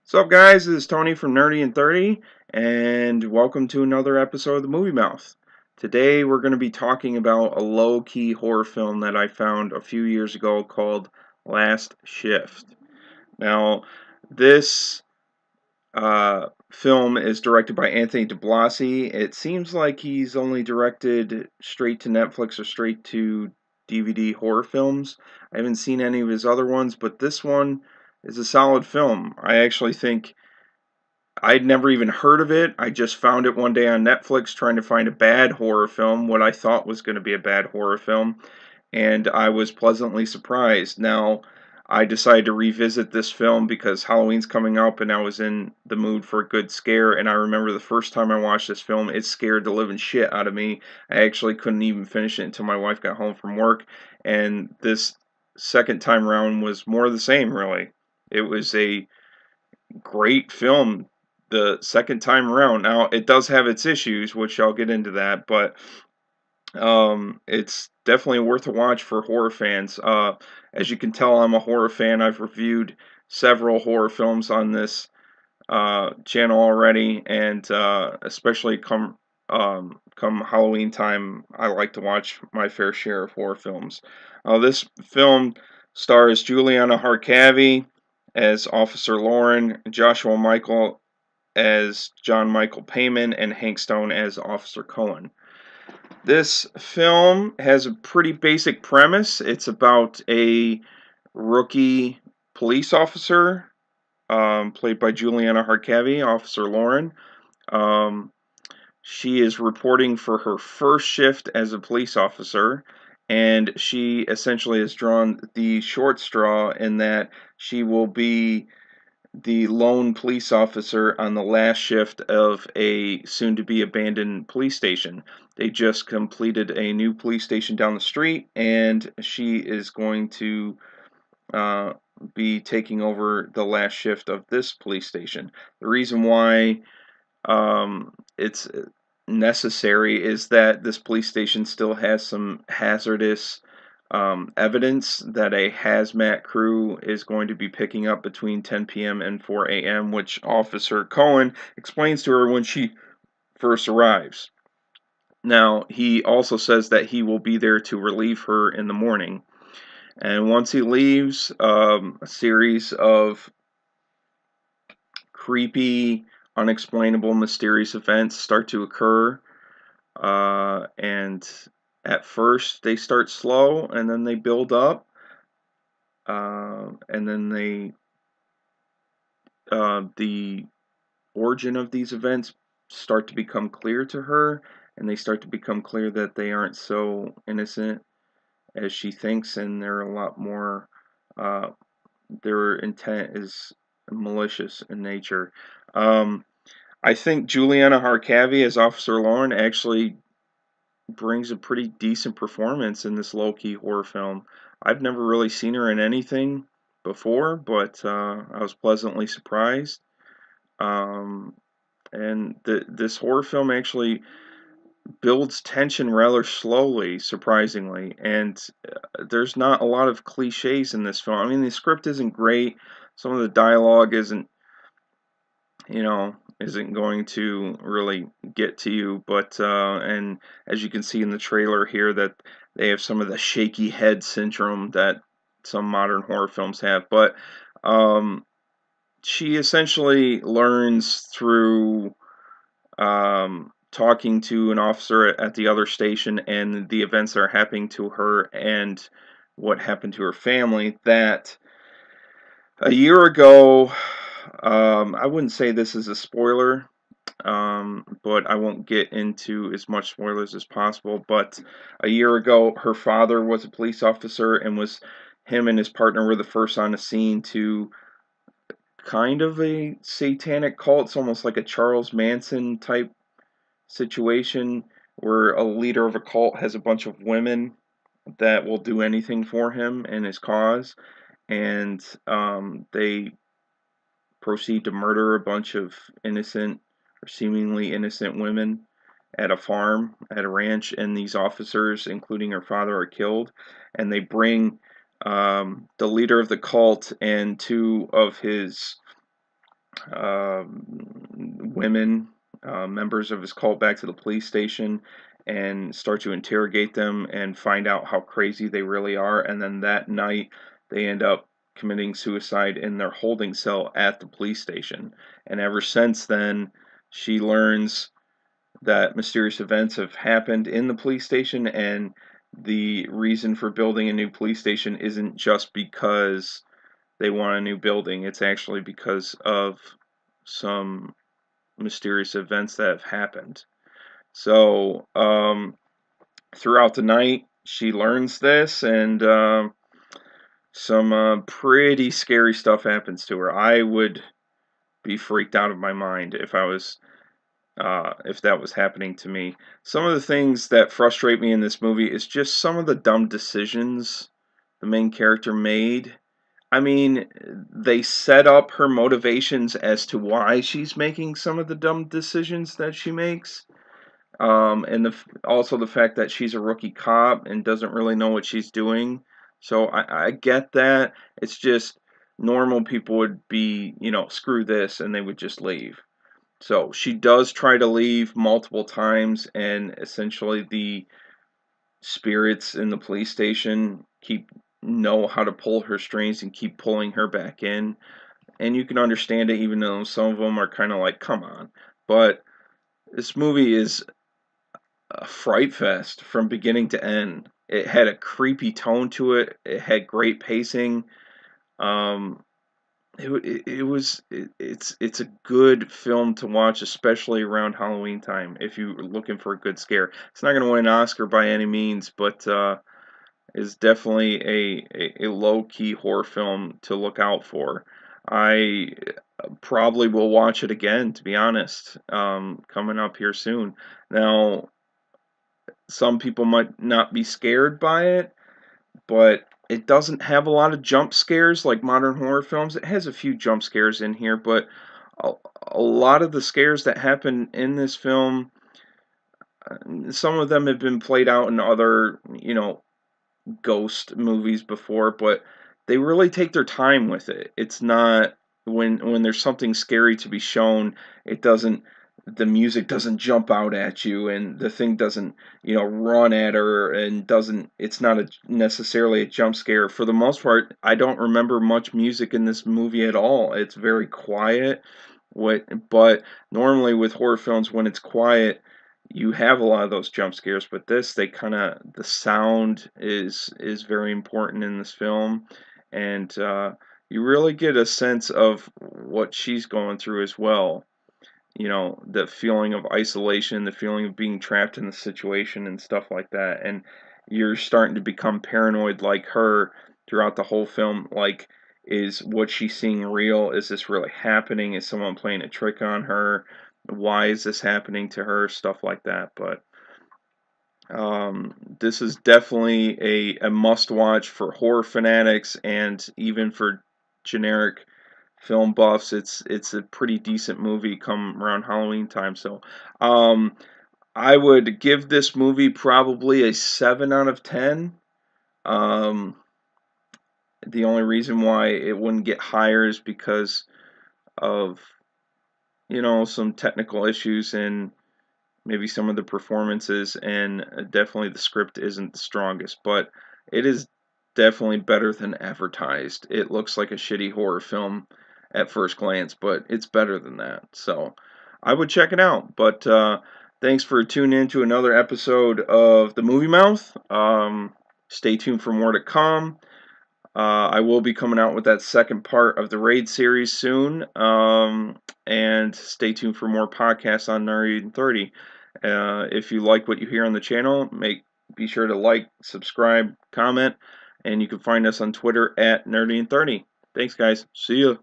What's up, guys? This is Tony from Nerdy and 30, and welcome to another episode of the Movie Mouth. Today, we're going to be talking about a low-key horror film that I found a few years ago called Last Shift. Now, this film is directed by Anthony DiBlasi. It seems like he's only directed straight to Netflix or straight to DVD horror films. I haven't seen any of his other ones, but this one is a solid film. I actually think I'd never even heard of it. I just found it one day on Netflix trying to find a bad horror film, what I thought was going to be a bad horror film, and I was pleasantly surprised. Now, I decided to revisit this film because Halloween's coming up and I was in the mood for a good scare, and I remember the first time I watched this film, it scared the living shit out of me. I actually couldn't even finish it until my wife got home from work, and this second time around was more of the same, really. It was a great film the second time around. Now, it does have its issues, which I'll get into that, but it's definitely worth a watch for horror fans. As you can tell, I'm a horror fan. I've reviewed several horror films on this channel already, and especially come Halloween time, I like to watch my fair share of horror films. This film stars Juliana Harkavy as Officer Lauren, Joshua Michael as John Michael Payman, and Hank Stone as Officer Cohen. This film has a pretty basic premise. It's about a rookie police officer, played by Juliana Harkavy, Officer Lauren. Um, she is reporting for her first shift as a police officer, and she essentially has drawn the short straw in that she will be the lone police officer on the last shift of a soon to be abandoned police station. They just completed a new police station down the street, and she is going to uh, be taking over the last shift of this police station. The reason why it's necessary is that this police station still has some hazardous evidence that a hazmat crew is going to be picking up between 10 p.m. and 4 a.m., which Officer Cohen explains to her when she first arrives. Now, he also says that he will be there to relieve her in the morning. And once he leaves, a series of creepy, unexplainable, mysterious events start to occur. And at first, they start slow and then they build up. And then the origin of these events start to become clear to her, and they start to become clear that they aren't so innocent as she thinks, and they're a lot more. Uh, their intent is malicious in nature. Um, I think Juliana Harkavy as Officer Lauren actually brings a pretty decent performance in this low-key horror film. I've never really seen her in anything before, but I was pleasantly surprised. Um, and this horror film actually builds tension rather slowly, surprisingly, and there's not a lot of cliches in this film. I mean, the script isn't great. Some of the dialogue isn't going to really get to you, but and as you can see in the trailer here, that they have some of the shaky head syndrome that some modern horror films have, but um, she essentially learns through talking to an officer at the other station and the events that are happening to her and what happened to her family that a year ago, I wouldn't say this is a spoiler, but I won't get into as much spoilers as possible. But a year ago, her father was a police officer, and was him and his partner were the first on the scene to kind of a satanic cult. It's almost like a Charles Manson type situation where a leader of a cult has a bunch of women that will do anything for him and his cause, and they proceed to murder a bunch of innocent or seemingly innocent women at a farm, at a ranch, and these officers, including her father, are killed. And they bring the leader of the cult and two of his women, members of his cult, back to the police station and start to interrogate them and find out how crazy they really are. And then that night, they end up committing suicide in their holding cell at the police station. And ever since then, she learns that mysterious events have happened in the police station, and the reason for building a new police station isn't just because they want a new building. It's actually because of some mysterious events that have happened. So, throughout the night, she learns this, and some pretty scary stuff happens to her. I would be freaked out of my mind if that was happening to me. Some of the things that frustrate me in this movie is just some of the dumb decisions the main character made. I mean, they set up her motivations as to why she's making some of the dumb decisions that she makes. And also the fact that she's a rookie cop and doesn't really know what she's doing. So I get that. It's just normal people would be, screw this, and they would just leave. So she does try to leave multiple times, and essentially the spirits in the police station know how to pull her strings and keep pulling her back in. And you can understand it, even though some of them are kind of like, come on. But this movie is a fright fest from beginning to end. It had a creepy tone to it. It had great pacing. Um, it's a good film to watch, especially around Halloween time if you're looking for a good scare. It's not going to win an Oscar by any means, but is definitely a low key horror film to look out for. I probably will watch it again, to be honest. Coming up here soon. Now, some people might not be scared by it, but it doesn't have a lot of jump scares like modern horror films. It has a few jump scares in here, but a, a lot of the scares that happen in this film, some of them have been played out in other, ghost movies before, but they really take their time with it. It's not when there's something scary to be shown, it doesn't the music doesn't jump out at you, and the thing doesn't, run at her, and doesn't it's not necessarily a jump scare. For the most part, I don't remember much music in this movie at all. It's very quiet. But normally with horror films, when it's quiet, you have a lot of those jump scares, but the sound is very important in this film, and you really get a sense of what she's going through as well. The feeling of isolation, the feeling of being trapped in the situation and stuff like that, and you're starting to become paranoid like her throughout the whole film. Like, is what she's seeing real? Is this really happening? Is someone playing a trick on her? Why is this happening to her? Stuff like that. But this is definitely a must watch for horror fanatics, and even for generic film buffs. It's a pretty decent movie come around Halloween time. So um, I would give this movie probably a 7 out of 10. Um, the only reason why it wouldn't get higher is because of, some technical issues and maybe some of the performances, and definitely the script isn't the strongest, but it is definitely better than advertised. It looks like a shitty horror film at first glance, but it's better than that. So I would check it out. But thanks for tuning in to another episode of The Movie Mouth. Stay tuned for more to come. I will be coming out with that second part of the Raid series soon. And stay tuned for more podcasts on Nerdy 30. If you like what you hear on the channel, be sure to like, subscribe, comment, and you can find us on Twitter at Nerdy30. Thanks, guys. See ya.